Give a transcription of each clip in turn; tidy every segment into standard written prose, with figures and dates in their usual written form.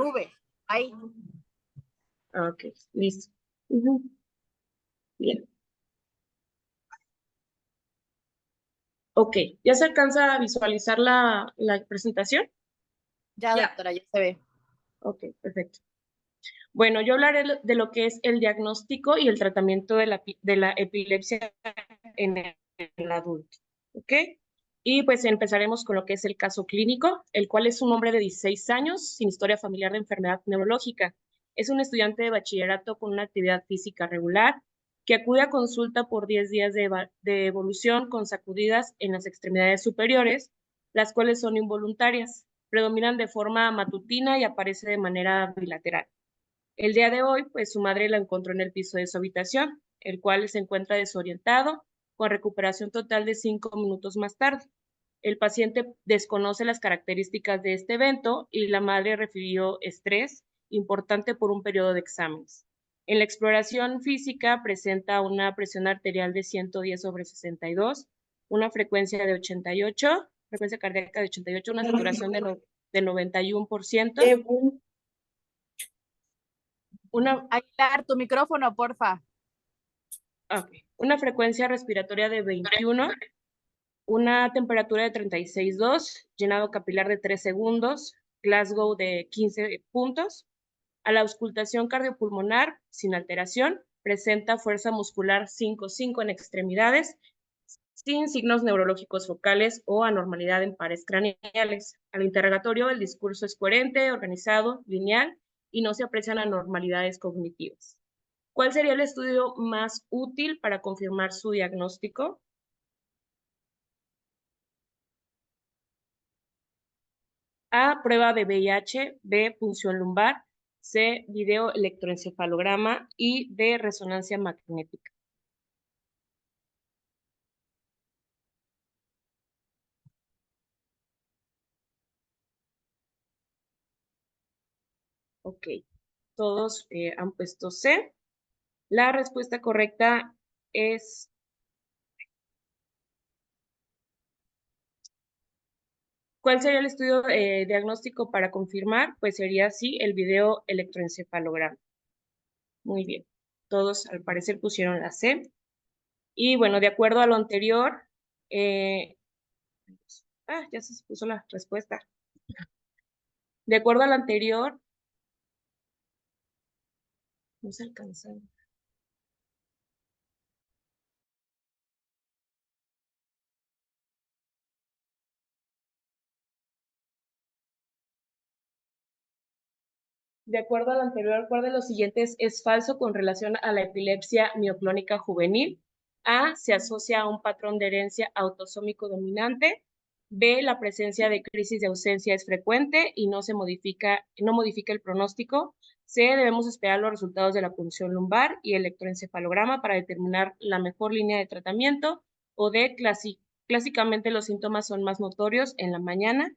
nube. Ahí. Ok, listo. Ujú. Bien. Ok, ¿ya se alcanza a visualizar la presentación? Ya, doctora, ya se ve. Ok, perfecto. Bueno, yo hablaré de lo que es el diagnóstico y el tratamiento de la epilepsia en el adulto. ¿Ok? Y pues empezaremos con lo que es el caso clínico, el cual es un hombre de 16 años sin historia familiar de enfermedad neurológica. Es un estudiante de bachillerato con una actividad física regular que acude a consulta por 10 días de evolución con sacudidas en las extremidades superiores, las cuales son involuntarias, predominan de forma matutina y aparece de manera bilateral. El día de hoy, pues su madre la encontró en el piso de su habitación, el cual se encuentra desorientado, con recuperación total de 5 minutos más tarde. El paciente desconoce las características de este evento y la madre refirió estrés importante por un periodo de exámenes. En la exploración física presenta una presión arterial de 110/62, una frecuencia de 88, frecuencia cardíaca de 88, una saturación de 91%. Aguilar, tu micrófono, porfa. Okay. Una frecuencia respiratoria de 21, una temperatura de 36,2, llenado capilar de 3 segundos, Glasgow de 15 puntos. A la auscultación cardiopulmonar, sin alteración, presenta fuerza muscular 5,5 en extremidades, sin signos neurológicos focales o anormalidad en pares craneales. Al interrogatorio, el discurso es coherente, organizado, lineal y no se aprecian anormalidades cognitivas. ¿Cuál sería el estudio más útil para confirmar su diagnóstico? A, prueba de VIH, B, punción lumbar, C, video electroencefalograma y D, resonancia magnética. Ok, todos han puesto C. La respuesta correcta es ¿cuál sería el estudio diagnóstico para confirmar? Pues sería sí, el video electroencefalograma. Muy bien. Todos al parecer pusieron la C. Y bueno, de acuerdo a lo anterior, ya se puso la respuesta. De acuerdo a lo anterior, no se alcanza. De acuerdo a lo anterior, ¿cuál de los siguientes es falso con relación a la epilepsia mioclónica juvenil? A, se asocia a un patrón de herencia autosómico dominante. B, la presencia de crisis de ausencia es frecuente y no modifica el pronóstico. C, debemos esperar los resultados de la punción lumbar y electroencefalograma para determinar la mejor línea de tratamiento. O D, clásicamente los síntomas son más notorios en la mañana,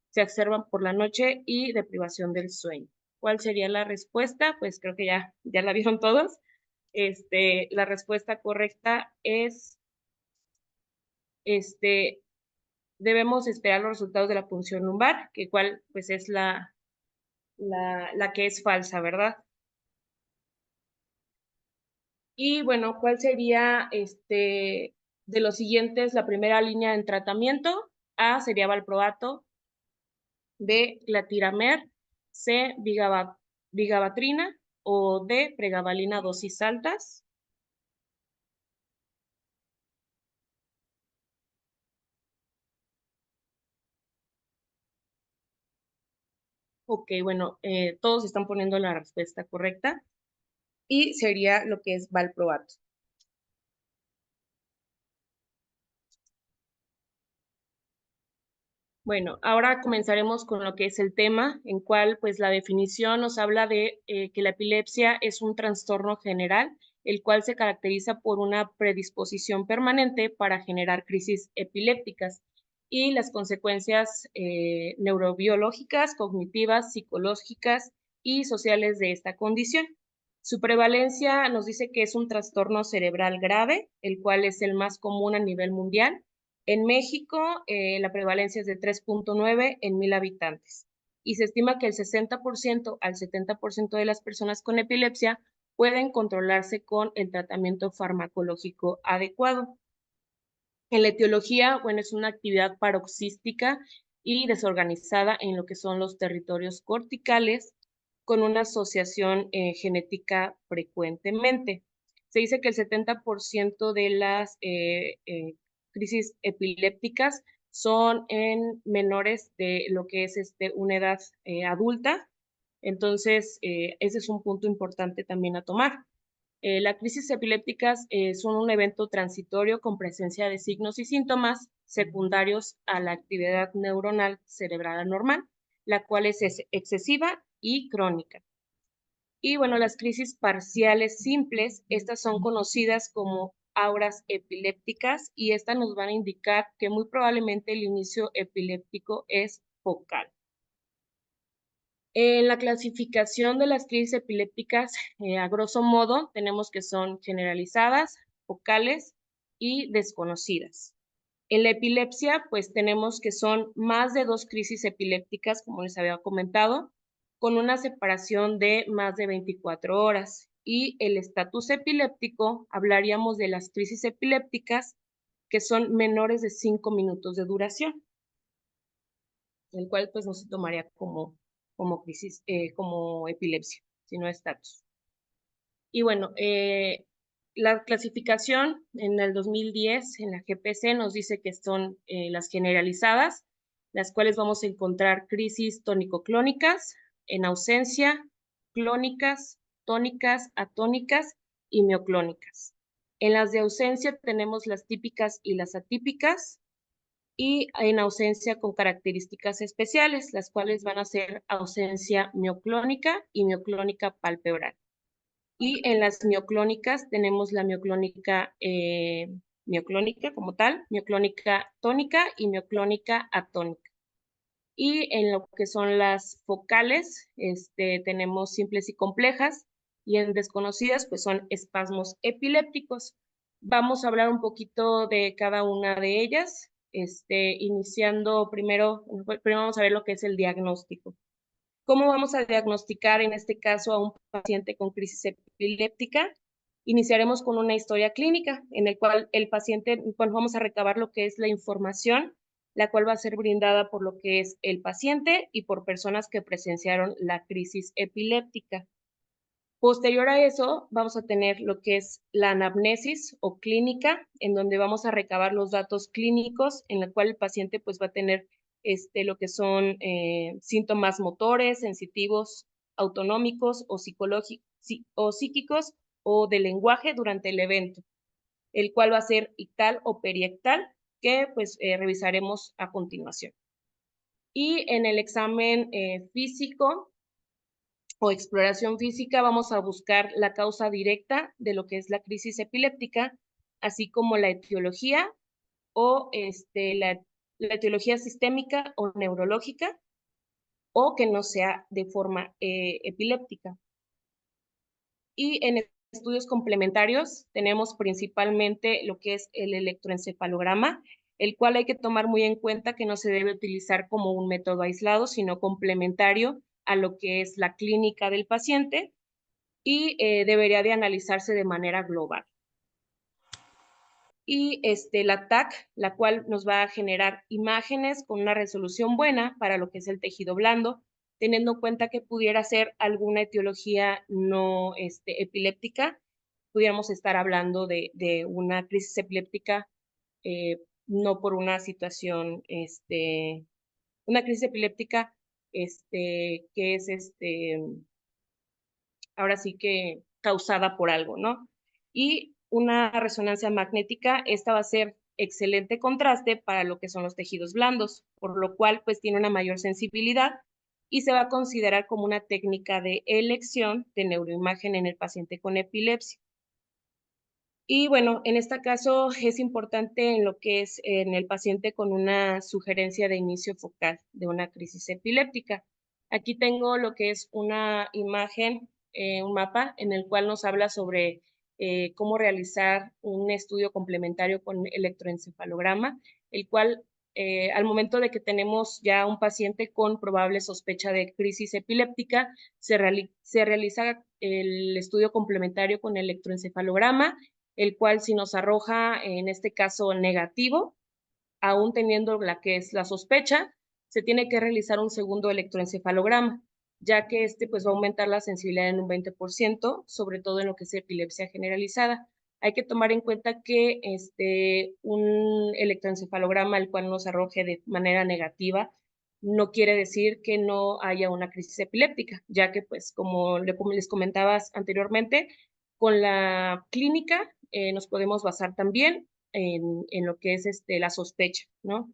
se observan por la noche y de privación del sueño. ¿Cuál sería la respuesta? Pues creo que ya la vieron todos. La respuesta correcta es, debemos esperar los resultados de la punción lumbar, que cuál pues es la que es falsa, ¿verdad? Y bueno, ¿cuál sería de los siguientes la primera línea en tratamiento? A sería valproato, B clatiramer, C vigabatrina o D pregabalina dosis altas. Ok, bueno, todos están poniendo la respuesta correcta y sería lo que es valproato. Bueno, ahora comenzaremos con lo que es el tema, en cual pues la definición nos habla de que la epilepsia es un trastorno general, el cual se caracteriza por una predisposición permanente para generar crisis epilépticas y las consecuencias neurobiológicas, cognitivas, psicológicas y sociales de esta condición. Su prevalencia nos dice que es un trastorno cerebral grave, el cual es el más común a nivel mundial. En México, la prevalencia es de 3,9 en 1,000 habitantes. y se estima que el 60% al 70% de las personas con epilepsia pueden controlarse con el tratamiento farmacológico adecuado. En la etiología, bueno, es una actividad paroxística y desorganizada en lo que son los territorios corticales, con una asociación genética frecuentemente. Se dice que el 70% de las crisis epilépticas son en menores de lo que es una edad adulta. Entonces, ese es un punto importante también a tomar. Las crisis epilépticas son un evento transitorio con presencia de signos y síntomas secundarios a la actividad neuronal cerebral normal, la cual es excesiva y crónica. Y bueno, las crisis parciales simples, estas son conocidas como auras epilépticas y estas nos van a indicar que muy probablemente el inicio epiléptico es focal. En la clasificación de las crisis epilépticas, a grosso modo, tenemos que son generalizadas, focales y desconocidas. En la epilepsia, pues tenemos que son más de 2 crisis epilépticas, como les había comentado, con una separación de más de 24 horas. Y el estatus epiléptico, hablaríamos de las crisis epilépticas que son menores de 5 minutos de duración, el cual pues no se tomaría como crisis, como epilepsia, sino estatus. Y bueno, la clasificación en el 2010 en la GPC nos dice que son las generalizadas, las cuales vamos a encontrar crisis tónico-clónicas, en ausencia, clónicas, tónicas, atónicas y mioclónicas. En las de ausencia tenemos las típicas y las atípicas, y en ausencia con características especiales, las cuales van a ser ausencia mioclónica y mioclónica palpebral. Y en las mioclónicas tenemos la mioclónica como tal, mioclónica tónica y mioclónica atónica. Y en lo que son las focales, tenemos simples y complejas, y en desconocidas, pues son espasmos epilépticos. Vamos a hablar un poquito de cada una de ellas, iniciando primero vamos a ver lo que es el diagnóstico. ¿Cómo vamos a diagnosticar en este caso a un paciente con crisis epiléptica? Iniciaremos con una historia clínica en el cual el paciente, pues vamos a recabar lo que es la información, la cual va a ser brindada por lo que es el paciente y por personas que presenciaron la crisis epiléptica. Posterior a eso, vamos a tener lo que es la anamnesis o clínica, en donde vamos a recabar los datos clínicos, en la cual el paciente pues va a tener lo que son síntomas motores, sensitivos, autonómicos o psíquicos o de lenguaje durante el evento, el cual va a ser ictal o periictal, que pues revisaremos a continuación. Y en el examen físico o exploración física vamos a buscar la causa directa de lo que es la crisis epiléptica, así como la etiología o la etiología sistémica o neurológica, o que no sea de forma epiléptica. Y en estudios complementarios tenemos principalmente lo que es el electroencefalograma, el cual hay que tomar muy en cuenta que no se debe utilizar como un método aislado, sino complementario a lo que es la clínica del paciente, y debería de analizarse de manera global. Y la TAC, la cual nos va a generar imágenes con una resolución buena para lo que es el tejido blando, teniendo en cuenta que pudiera ser alguna etiología no epiléptica, pudiéramos estar hablando de una crisis epiléptica, no por una situación, una crisis epiléptica que es ahora sí que causada por algo, ¿no? Y una resonancia magnética, esta va a ser excelente contraste para lo que son los tejidos blandos, por lo cual pues tiene una mayor sensibilidad y se va a considerar como una técnica de elección de neuroimagen en el paciente con epilepsia. Y bueno, en este caso es importante en lo que es en el paciente con una sugerencia de inicio focal de una crisis epiléptica. Aquí tengo lo que es una imagen, un mapa en el cual nos habla sobre cómo realizar un estudio complementario con electroencefalograma, el cual al momento de que tenemos ya un paciente con probable sospecha de crisis epiléptica, se realiza el estudio complementario con electroencefalograma, el cual si nos arroja, en este caso, negativo, aún teniendo la que es la sospecha, se tiene que realizar un segundo electroencefalograma, ya que pues va a aumentar la sensibilidad en un 20%, sobre todo en lo que es epilepsia generalizada. Hay que tomar en cuenta que un electroencefalograma el cual nos arroje de manera negativa no quiere decir que no haya una crisis epiléptica, ya que pues como les comentabas anteriormente, con la clínica nos podemos basar también en lo que es la sospecha, ¿no?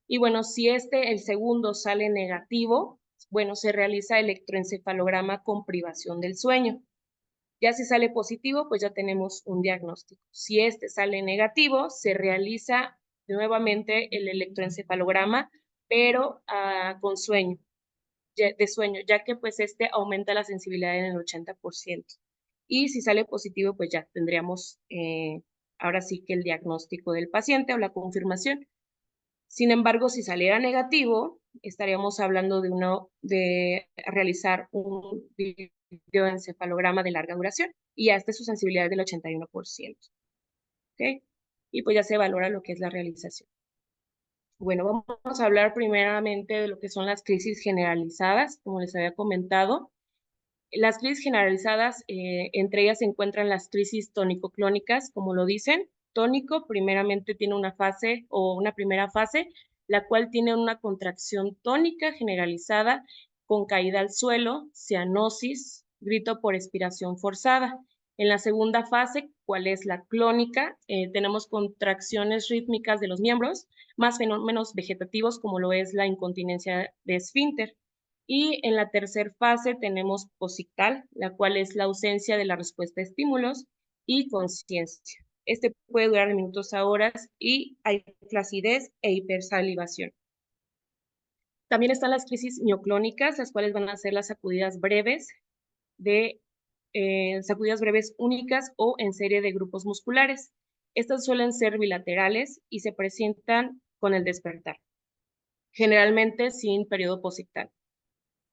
Y bueno, si el segundo sale negativo, bueno, se realiza electroencefalograma con privación del sueño. Ya si sale positivo, pues ya tenemos un diagnóstico. Si sale negativo, se realiza nuevamente el electroencefalograma, pero con sueño, de sueño, ya que pues aumenta la sensibilidad en el 80%. Y si sale positivo, pues ya tendríamos ahora sí que el diagnóstico del paciente o la confirmación. Sin embargo, si saliera negativo, estaríamos hablando de realizar un videoencefalograma de larga duración y hasta su sensibilidad del 81%. ¿Ok? Y pues ya se valora lo que es la realización. Bueno, vamos a hablar primeramente de lo que son las crisis generalizadas, como les había comentado. Las crisis generalizadas, entre ellas se encuentran las crisis tónico-clónicas, como lo dicen. Tónico primeramente tiene una fase o una primera fase, la cual tiene una contracción tónica generalizada con caída al suelo, cianosis, grito por expiración forzada. En la segunda fase, ¿cuál es la clónica? Tenemos contracciones rítmicas de los miembros, más fenómenos vegetativos como lo es la incontinencia de esfínter. Y en la tercera fase tenemos posictal, la cual es la ausencia de la respuesta a estímulos y conciencia. Puede durar de minutos a horas y hay flacidez e hipersalivación. También están las crisis mioclónicas, las cuales van a ser las sacudidas breves sacudidas breves únicas o en serie de grupos musculares. Estas suelen ser bilaterales y se presentan con el despertar, generalmente sin periodo posictal.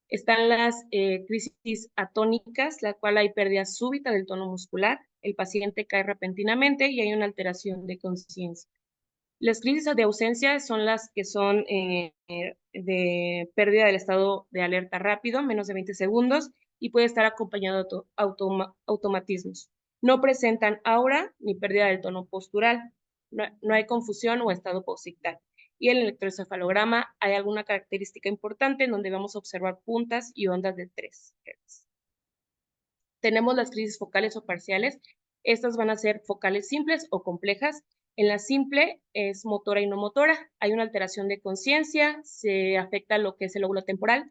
Están las crisis atónicas, la cual hay pérdida súbita del tono muscular, el paciente cae repentinamente y hay una alteración de conciencia. Las crisis de ausencia son las que son de pérdida del estado de alerta rápido, menos de 20 segundos, y puede estar acompañado de automatismos. No presentan aura ni pérdida del tono postural, no hay confusión o estado posictal. Y en el electroencefalograma hay alguna característica importante en donde vamos a observar puntas y ondas de 3 Hz. Tenemos las crisis focales o parciales. Estas van a ser focales simples o complejas. En la simple es motora y no motora. Hay una alteración de conciencia, se afecta lo que es el lóbulo temporal.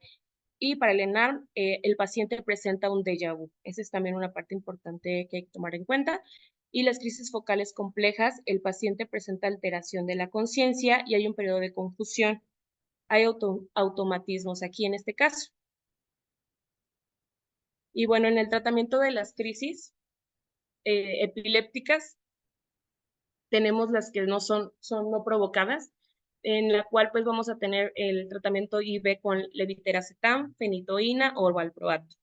Y para el ENARM, el paciente presenta un déjà vu. Esa es también una parte importante que hay que tomar en cuenta. Y las crisis focales complejas, el paciente presenta alteración de la conciencia y hay un periodo de confusión. Hay automatismos aquí en este caso. Y bueno, en el tratamiento de las crisis epilépticas, tenemos las que no son no provocadas, en la cual pues vamos a tener el tratamiento IV con levetiracetam, fenitoína o valproato.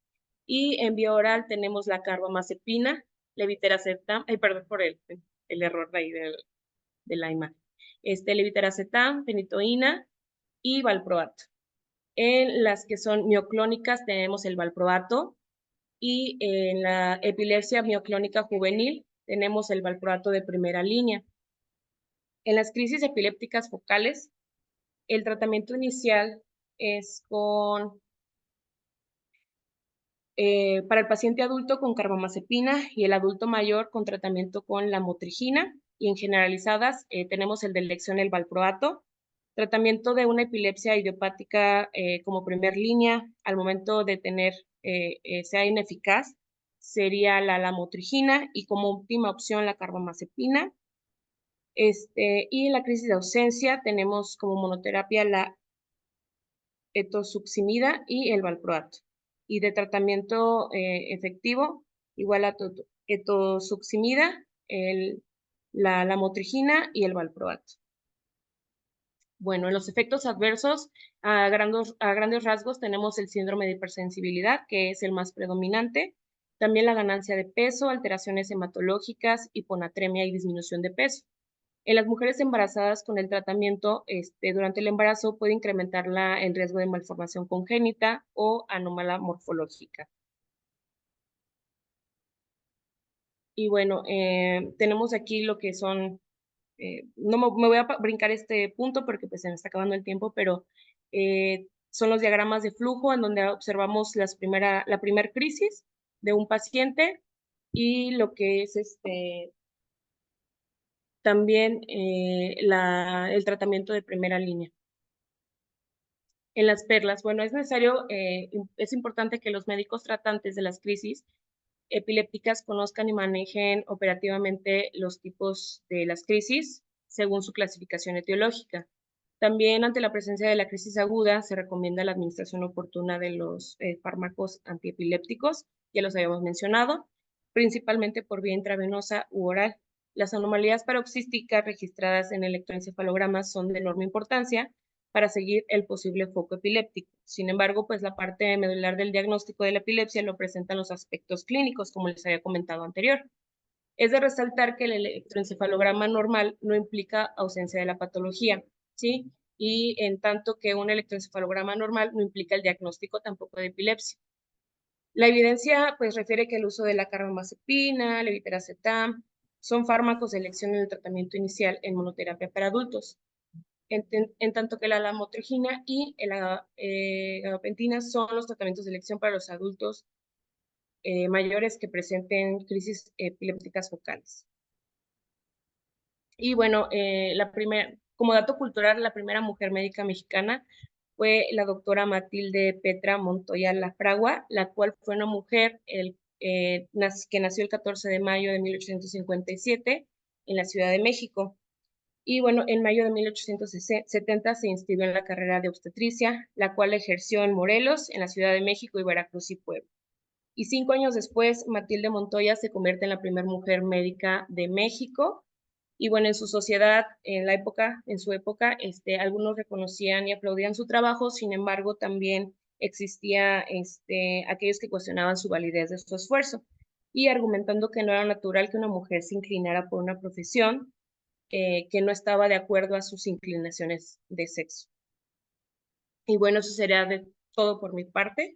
Y en vía oral tenemos la carbamazepina, levetiracetam, perdón por el error de ahí de la imagen. Levetiracetam, fenitoína y valproato. En las que son mioclónicas tenemos el valproato y en la epilepsia mioclónica juvenil tenemos el valproato de primera línea. En las crisis epilépticas focales, el tratamiento inicial es para el paciente adulto con carbamazepina y el adulto mayor con tratamiento con lamotrigina, y en generalizadas tenemos el de elección el valproato. Tratamiento de una epilepsia idiopática como primer línea al momento de tener sea ineficaz sería la lamotrigina y como última opción la carbamazepina. Y en la crisis de ausencia tenemos como monoterapia la etosuximida y el valproato. Y de tratamiento efectivo, igual a etosuximida, la lamotrigina y el valproato. Bueno, en los efectos adversos, a grandes rasgos, tenemos el síndrome de hipersensibilidad, que es el más predominante. También la ganancia de peso, alteraciones hematológicas, hiponatremia y disminución de peso. En las mujeres embarazadas con el tratamiento, durante el embarazo puede incrementarla en riesgo de malformación congénita o anómala morfológica. Y bueno, tenemos aquí lo que son, no me voy a brincar este punto porque pues se me está acabando el tiempo, pero son los diagramas de flujo en donde observamos la primera crisis de un paciente y lo que es también el tratamiento de primera línea. En las perlas, bueno, es importante que los médicos tratantes de las crisis epilépticas conozcan y manejen operativamente los tipos de las crisis según su clasificación etiológica. También ante la presencia de la crisis aguda se recomienda la administración oportuna de los fármacos antiepilépticos, ya los habíamos mencionado, principalmente por vía intravenosa u oral. Las anomalías paroxísticas registradas en electroencefalogramas son de enorme importancia para seguir el posible foco epiléptico. Sin embargo, pues la parte medular del diagnóstico de la epilepsia lo presentan los aspectos clínicos, como les había comentado anterior. Es de resaltar que el electroencefalograma normal no implica ausencia de la patología, ¿sí? Y en tanto que un electroencefalograma normal no implica el diagnóstico tampoco de epilepsia. La evidencia pues refiere que el uso de la carbamazepina, levetiracetam, son fármacos de elección en el tratamiento inicial en monoterapia para adultos, en tanto que la lamotrigina y la gabapentina son los tratamientos de elección para los adultos mayores que presenten crisis epilépticas focales. Y bueno, como dato cultural, la primera mujer médica mexicana fue la doctora Matilde Petra Montoya Lafragua, la cual fue una mujer que nació el 14 de mayo de 1857 en la Ciudad de México. Y bueno, en mayo de 1870 se inscribió en la carrera de obstetricia, la cual ejerció en Morelos, en la Ciudad de México y Veracruz y Puebla. Y 5 años después, Matilde Montoya se convierte en la primera mujer médica de México. Y bueno, en su sociedad, en su época, algunos reconocían y aplaudían su trabajo, sin embargo, también existía aquellos que cuestionaban su validez de su esfuerzo y argumentando que no era natural que una mujer se inclinara por una profesión que no estaba de acuerdo a sus inclinaciones de sexo. Y bueno, eso sería de todo por mi parte.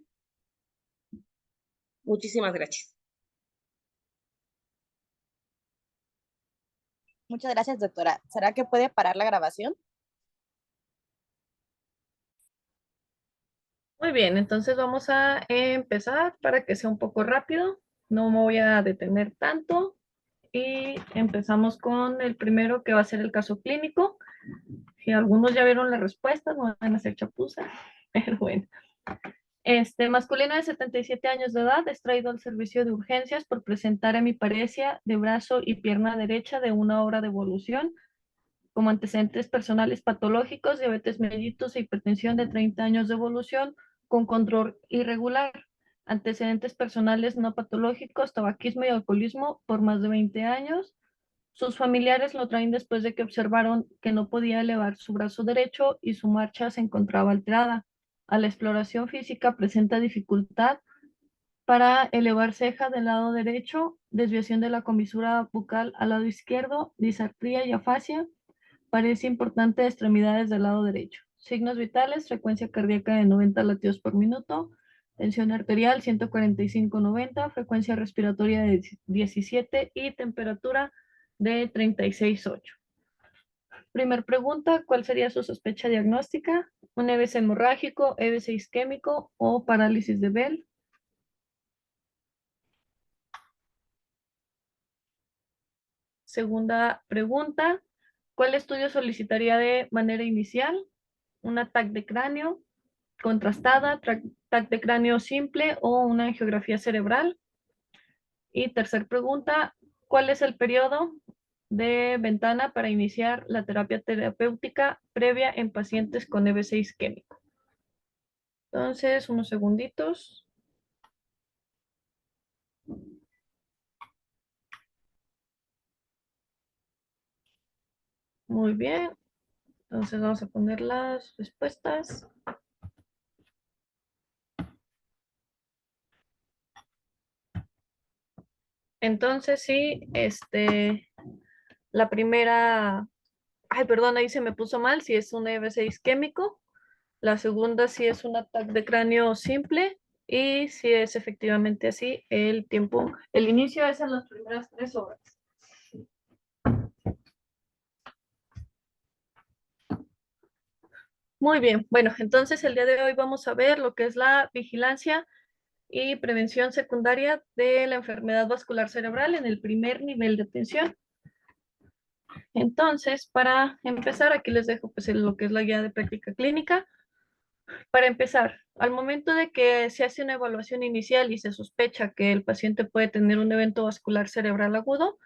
Muchísimas gracias. Muchas gracias, doctora. ¿Será que puede parar la grabación? Muy bien, entonces vamos a empezar para que sea un poco rápido. No me voy a detener tanto. Y empezamos con el primero que va a ser el caso clínico. Si algunos ya vieron las respuestas, no van a hacer chapuza. Pero bueno. Masculino de 77 años de edad es traído al servicio de urgencias por presentar hemiparesia de brazo y pierna derecha de 1 hora de evolución, como antecedentes personales patológicos, diabetes mellitus e hipertensión de 30 años de evolución con control irregular, antecedentes personales no patológicos, tabaquismo y alcoholismo por más de 20 años. Sus familiares lo traen después de que observaron que no podía elevar su brazo derecho y su marcha se encontraba alterada. A la exploración física presenta dificultad para elevar ceja del lado derecho, desviación de la comisura bucal al lado izquierdo, disartría y afasia. Parece importante extremidades del lado derecho. Signos vitales, frecuencia cardíaca de 90 latidos por minuto, tensión arterial 145/90, frecuencia respiratoria de 17 y temperatura de 36,8. Primer pregunta, ¿cuál sería su sospecha diagnóstica? ¿Un EBC hemorrágico, EBC isquémico o parálisis de Bell? Segunda pregunta, ¿cuál estudio solicitaría de manera inicial? ¿Un ataque de cráneo contrastada, TAC de cráneo simple o una angiografía cerebral? Y tercer pregunta, ¿cuál es el periodo de ventana para iniciar la terapia terapéutica previa en pacientes con EBC isquémico? Entonces, unos segunditos. Muy bien. Entonces vamos a poner las respuestas. Entonces sí, la primera, ay, perdón, ahí se me puso mal, si es un EB6 isquémico. La segunda sí es un ataque de cráneo simple. Y si es efectivamente así, el tiempo, el inicio es en las primeras 3 horas. Muy bien, bueno, entonces el día de hoy vamos a ver lo que es la vigilancia y prevención secundaria de la enfermedad vascular cerebral en el primer nivel de atención. Entonces, para empezar, aquí les dejo pues lo que es la guía de práctica clínica. Para empezar, al momento de que se hace una evaluación inicial y se sospecha que el paciente puede tener un evento vascular cerebral agudo,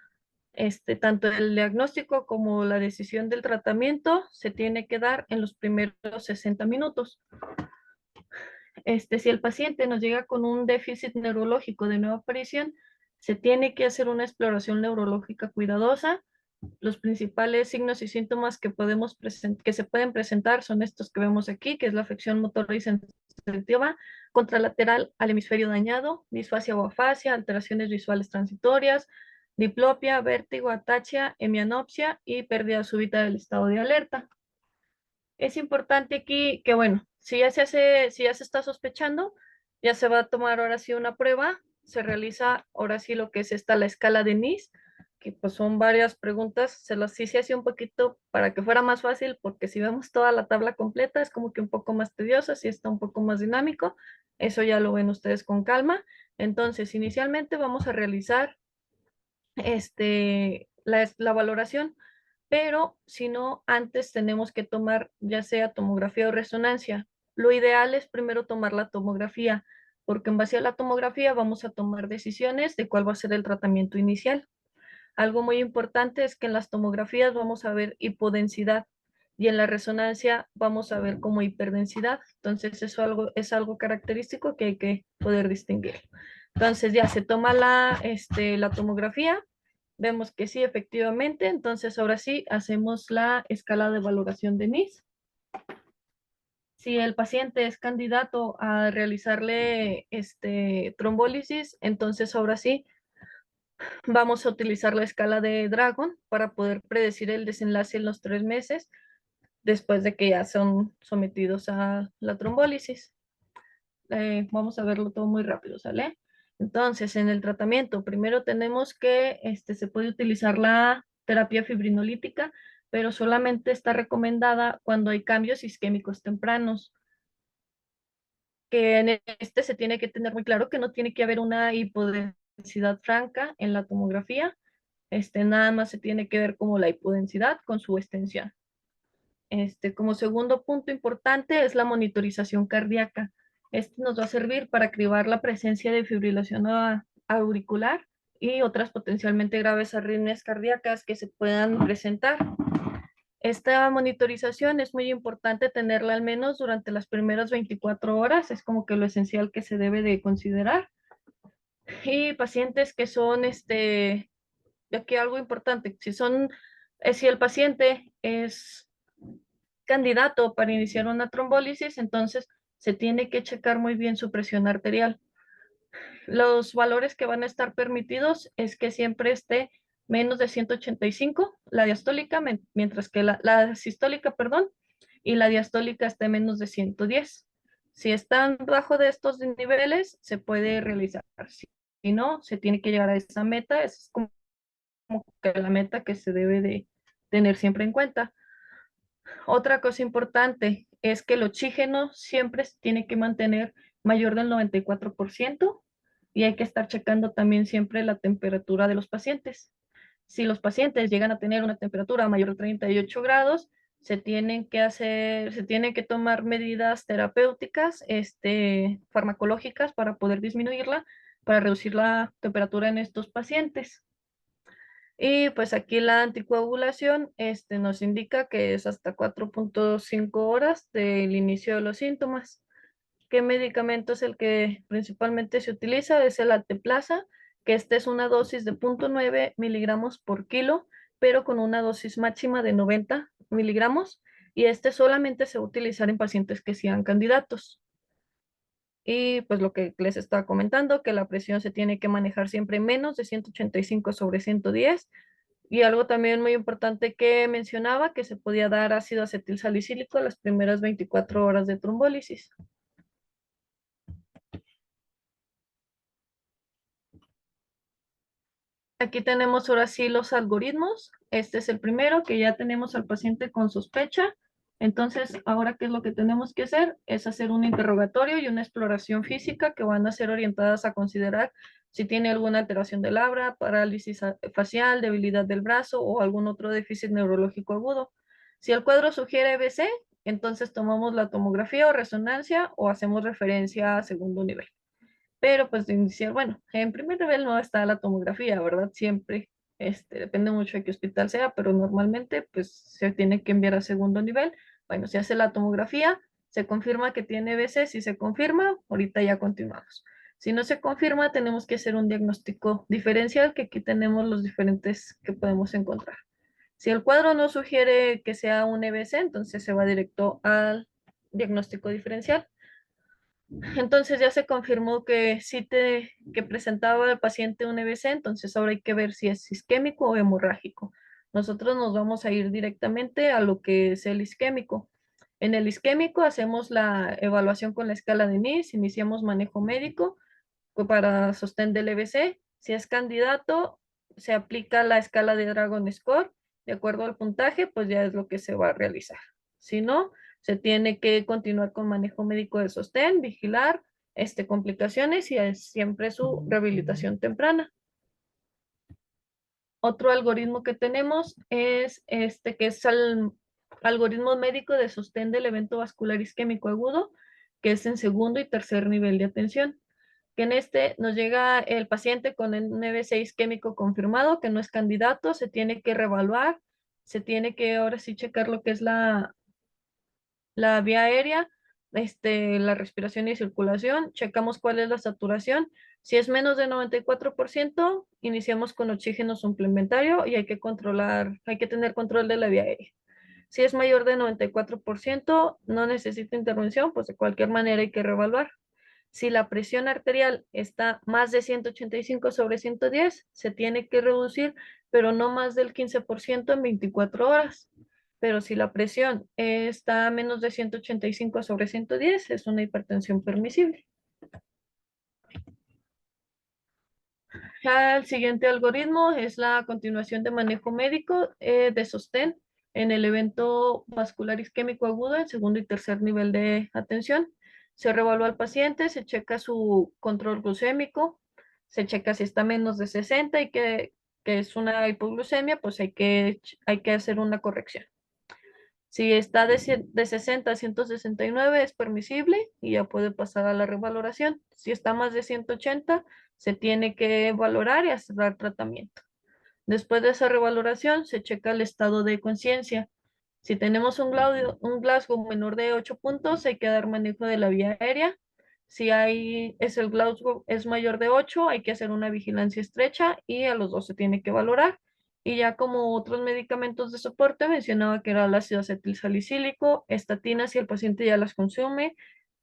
tanto el diagnóstico como la decisión del tratamiento se tiene que dar en los primeros 60 minutos. Si el paciente nos llega con un déficit neurológico de nueva aparición, se tiene que hacer una exploración neurológica cuidadosa. Los principales signos y síntomas que se pueden presentar son estos que vemos aquí, que es la afección motora y sensitiva, contralateral al hemisferio dañado, disfasia o afasia, alteraciones visuales transitorias, diplopia, vértigo, ataxia, hemianopsia y pérdida súbita del estado de alerta. Es importante aquí que, bueno, si ya se está sospechando, ya se va a tomar ahora sí una prueba, se realiza ahora sí lo que es la escala de NIS, que pues son varias preguntas, sí se hace un poquito para que fuera más fácil, porque si vemos toda la tabla completa es como que un poco más tediosa, sí está un poco más dinámico, eso ya lo ven ustedes con calma. Entonces, inicialmente vamos a realizar la valoración, pero si no, antes tenemos que tomar ya sea tomografía o resonancia. Lo ideal es primero tomar la tomografía, porque en base a la tomografía vamos a tomar decisiones de cuál va a ser el tratamiento inicial. Algo muy importante es que en las tomografías vamos a ver hipodensidad y en la resonancia vamos a ver como hiperdensidad. Entonces eso es algo característico que hay que poder distinguir. Entonces ya se toma la tomografía, vemos que sí, efectivamente, entonces ahora sí hacemos la escala de valoración de NIS. Si el paciente es candidato a realizarle trombólisis, entonces ahora sí vamos a utilizar la escala de Dragon para poder predecir el desenlace en los 3 meses después de que ya son sometidos a la trombólisis. Vamos a verlo todo muy rápido, ¿sale? Entonces, en el tratamiento, primero tenemos que se puede utilizar la terapia fibrinolítica, pero solamente está recomendada cuando hay cambios isquémicos tempranos. Que en se tiene que tener muy claro que no tiene que haber una hipodensidad franca en la tomografía, nada más se tiene que ver como la hipodensidad con su extensión. Como segundo punto importante es la monitorización cardíaca. Nos va a servir para cribar la presencia de fibrilación auricular y otras potencialmente graves arritmias cardíacas que se puedan presentar. Esta monitorización es muy importante tenerla al menos durante las primeras 24 horas, es como que lo esencial que se debe de considerar. Y pacientes que son, de aquí algo importante, si el paciente es candidato para iniciar una trombólisis, entonces se tiene que checar muy bien su presión arterial. Los valores que van a estar permitidos es que siempre esté menos de 185, la diastólica, mientras que la sistólica, perdón, y la diastólica esté menos de 110. Si están bajo de estos niveles, se puede realizar. Si no, se tiene que llegar a esa meta, es como que la meta que se debe de tener siempre en cuenta. Otra cosa importante es que el oxígeno siempre se tiene que mantener mayor del 94% y hay que estar checando también siempre la temperatura de los pacientes. Si los pacientes llegan a tener una temperatura mayor de 38 grados, se tienen que tomar medidas terapéuticas, farmacológicas para poder disminuirla, para reducir la temperatura en estos pacientes. Y pues aquí la anticoagulación nos indica que es hasta 4.5 horas del inicio de los síntomas. ¿Qué medicamento es el que principalmente se utiliza? Es el alteplasa, que es una dosis de 0.9 miligramos por kilo, pero con una dosis máxima de 90 miligramos. y este solamente se va a utilizar en pacientes que sean candidatos. Y pues lo que les estaba comentando, que la presión se tiene que manejar siempre menos de 185/110. Y algo también muy importante que mencionaba, que se podía dar ácido acetilsalicílico las primeras 24 horas de trombólisis. Aquí tenemos ahora sí los algoritmos. Este es el primero, que ya tenemos al paciente con sospecha. Entonces, ahora, ¿qué es lo que tenemos que hacer? Es hacer un interrogatorio y una exploración física que van a ser orientadas a considerar si tiene alguna alteración del labra, parálisis facial, debilidad del brazo o algún otro déficit neurológico agudo. Si el cuadro sugiere EBC, entonces tomamos la tomografía o resonancia o hacemos referencia a segundo nivel. Pero pues de iniciar, bueno, en primer nivel no está la tomografía, ¿verdad? Siempre, depende mucho de qué hospital sea, pero normalmente pues se tiene que enviar a segundo nivel. Bueno, se hace la tomografía, se confirma que tiene BC, si se confirma, ahorita ya continuamos. Si no se confirma, tenemos que hacer un diagnóstico diferencial, que aquí tenemos los diferentes que podemos encontrar. Si el cuadro no sugiere que sea un EBC, entonces se va directo al diagnóstico diferencial. Entonces ya se confirmó que que presentaba el paciente un EBC, entonces ahora hay que ver si es isquémico o hemorrágico. Nosotros nos vamos a ir directamente a lo que es el isquémico. En el isquémico hacemos la evaluación con la escala de NIS, iniciamos manejo médico para sostén del EBC. Si es candidato, se aplica la escala de Dragon Score. De acuerdo al puntaje, pues ya es lo que se va a realizar. Si no, se tiene que continuar con manejo médico de sostén, vigilar complicaciones y es siempre su rehabilitación temprana. Otro algoritmo que tenemos es que es el algoritmo médico de sostén del evento vascular isquémico agudo, que es en segundo y tercer nivel de atención. Que en este nos llega el paciente con un EBC isquémico confirmado, que no es candidato, se tiene que reevaluar, se tiene que ahora sí checar lo que es la vía aérea, la respiración y circulación, checamos cuál es la saturación. Si es menos de 94%, iniciamos con oxígeno suplementario y hay que tener control de la vía aérea. Si es mayor de 94%, no necesita intervención, pues de cualquier manera hay que reevaluar. Si la presión arterial está más de 185/110, se tiene que reducir, pero no más del 15% en 24 horas. Pero si la presión está menos de 185/110, es una hipertensión permisible. El siguiente algoritmo es la continuación de manejo médico de sostén en el evento vascular isquémico agudo en segundo y tercer nivel de atención. Se reevalúa al paciente, se checa su control glucémico, se checa si está menos de 60 y que es una hipoglucemia, pues hay que hacer una corrección. Si está de 60 a 169 es permisible y ya puede pasar a la revaloración. Si está más de 180, se tiene que valorar y hacer tratamiento. Después de esa revaloración, se checa el estado de conciencia. Si tenemos un Glasgow menor de 8 puntos, hay que dar manejo de la vía aérea. Si el Glasgow es mayor de 8, hay que hacer una vigilancia estrecha y a los dos se tiene que valorar. Y ya como otros medicamentos de soporte, mencionaba que era el ácido acetilsalicílico, estatinas si el paciente ya las consume,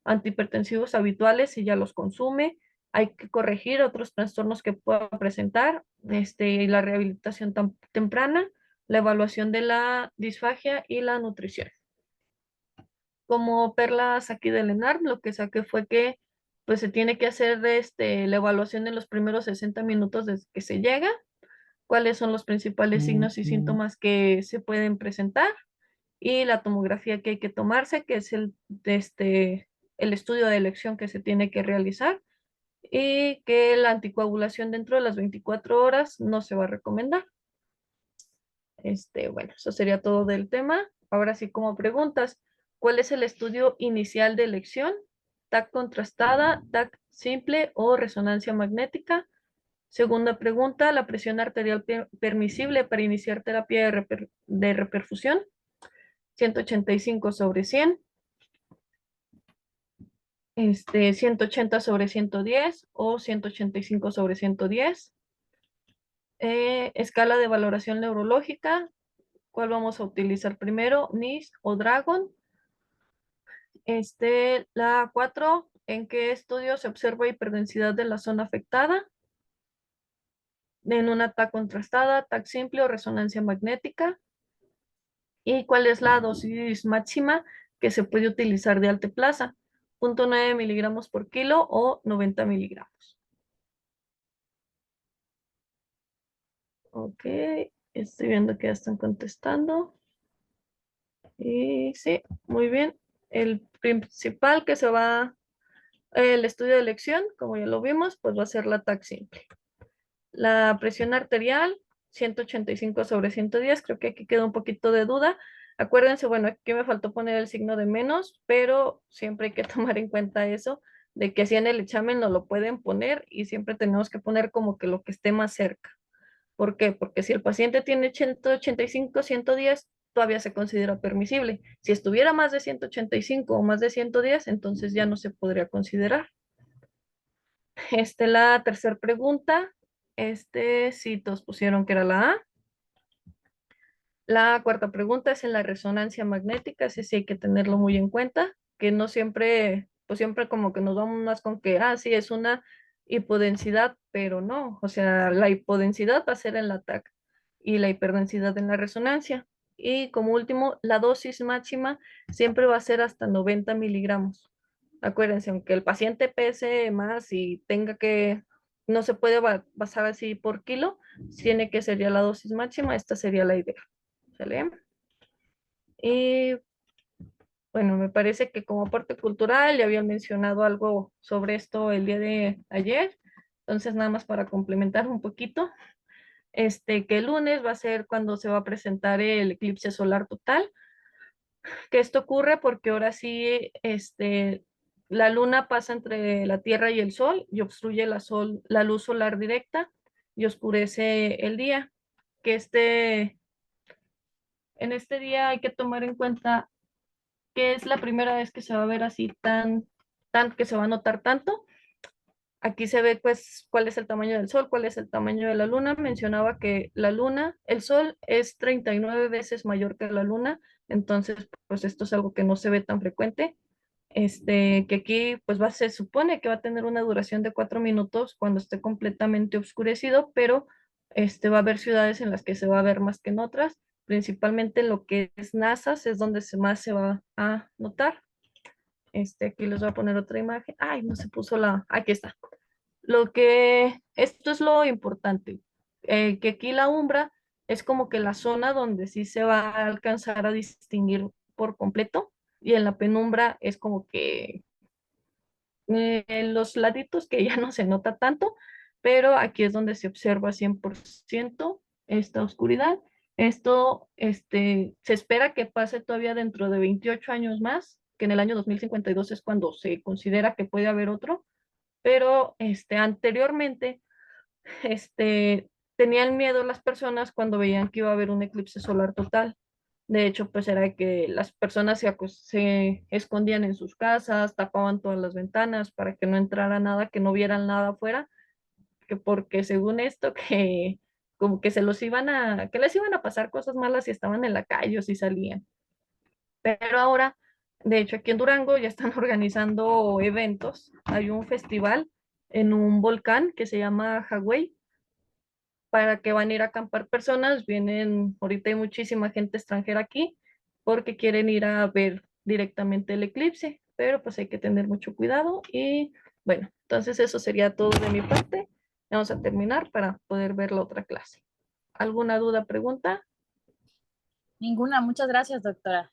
antihipertensivos habituales si ya los consume. Hay que corregir otros trastornos que pueda presentar, y la rehabilitación temprana, la evaluación de la disfagia y la nutrición. Como perlas aquí del ENARM, lo que saqué fue que pues se tiene que hacer la evaluación en los primeros 60 minutos desde que se llega, cuáles son los principales signos y síntomas que se pueden presentar y la tomografía que hay que tomarse, que es el estudio de elección que se tiene que realizar y que la anticoagulación dentro de las 24 horas no se va a recomendar. Bueno, eso sería todo del tema. Ahora sí, como preguntas, ¿cuál es el estudio inicial de elección? TAC contrastada, TAC simple o resonancia magnética. Segunda pregunta, la presión arterial permisible para iniciar terapia de reperfusión. 185/100. 180/110 o 185/110. Escala de valoración neurológica, ¿Cuál vamos a utilizar primero? NIS o Dragon. La 4, ¿en qué estudio se observa hiperdensidad de la zona afectada? En una TAC contrastada, TAC simple o resonancia magnética. ¿Y cuál es la dosis máxima que se puede utilizar de alteplasa? 0.9 miligramos por kilo o 90 miligramos. Ok, estoy viendo que ya están contestando. Y sí, muy bien. El principal que se va, el estudio de elección, como ya lo vimos, pues va a ser la TAC simple. La presión arterial, 185/110, creo que aquí queda un poquito de duda. Acuérdense, bueno, aquí me faltó poner el signo de menos, pero siempre hay que tomar en cuenta eso, de que así en el examen no lo pueden poner y siempre tenemos que poner como que lo que esté más cerca. ¿Por qué? Porque si el paciente tiene 185/110, todavía se considera permisible. Si estuviera más de 185 o más de 110, entonces ya no se podría considerar. La tercera pregunta, sí, todos pusieron que era la A. La cuarta pregunta es en la resonancia magnética, ese sí hay que tenerlo muy en cuenta, que no siempre, pues siempre como que nos vamos más con que, sí, es una hipodensidad, pero no, o sea, la hipodensidad va a ser en la TAC y la hiperdensidad en la resonancia. Y como último, la dosis máxima siempre va a ser hasta 90 miligramos. Acuérdense, aunque el paciente pese más y tenga que, no se puede basar así por kilo, tiene que ser ya la dosis máxima, esta sería la idea. ¿Sale? Y bueno, me parece que como aporte cultural ya habían mencionado algo sobre esto el día de ayer, entonces nada más para complementar un poquito, que el lunes va a ser cuando se va a presentar el eclipse solar total, que esto ocurre porque ahora sí, la luna pasa entre la Tierra y el Sol y obstruye la luz solar directa y oscurece el día, que en este día hay que tomar en cuenta que es la primera vez que se va a ver así que se va a notar tanto. Aquí se ve pues cuál es el tamaño del sol, cuál es el tamaño de la luna. Mencionaba que la luna, el sol es 39 veces mayor que la luna, entonces pues esto es algo que no se ve tan frecuente. Que aquí pues se supone que va a tener una duración de 4 minutos cuando esté completamente oscurecido, pero va a haber ciudades en las que se va a ver más que en otras, principalmente en lo que es NASA, es donde más se va a notar. Aquí les voy a poner otra imagen. Ay, no se puso aquí está. Esto es lo importante, que aquí la umbra es como que la zona donde sí se va a alcanzar a distinguir por completo, y en la penumbra es como que en los laditos que ya no se nota tanto, pero aquí es donde se observa 100% esta oscuridad. Esto se espera que pase todavía dentro de 28 años más, que en el año 2052 es cuando se considera que puede haber otro, pero anteriormente tenían miedo las personas cuando veían que iba a haber un eclipse solar total. De hecho, pues era que las personas se escondían en sus casas, tapaban todas las ventanas para que no entrara nada, que no vieran nada afuera, que porque según esto, que como que que les iban a pasar cosas malas si estaban en la calle o si salían. Pero ahora, de hecho, aquí en Durango ya están organizando eventos. Hay un festival en un volcán que se llama Hawái, para que van a ir a acampar personas. Vienen, ahorita hay muchísima gente extranjera aquí porque quieren ir a ver directamente el eclipse, pero pues hay que tener mucho cuidado. Y bueno, entonces eso sería todo de mi parte. Vamos a terminar para poder ver la otra clase. ¿Alguna duda, pregunta? Ninguna, muchas gracias, doctora.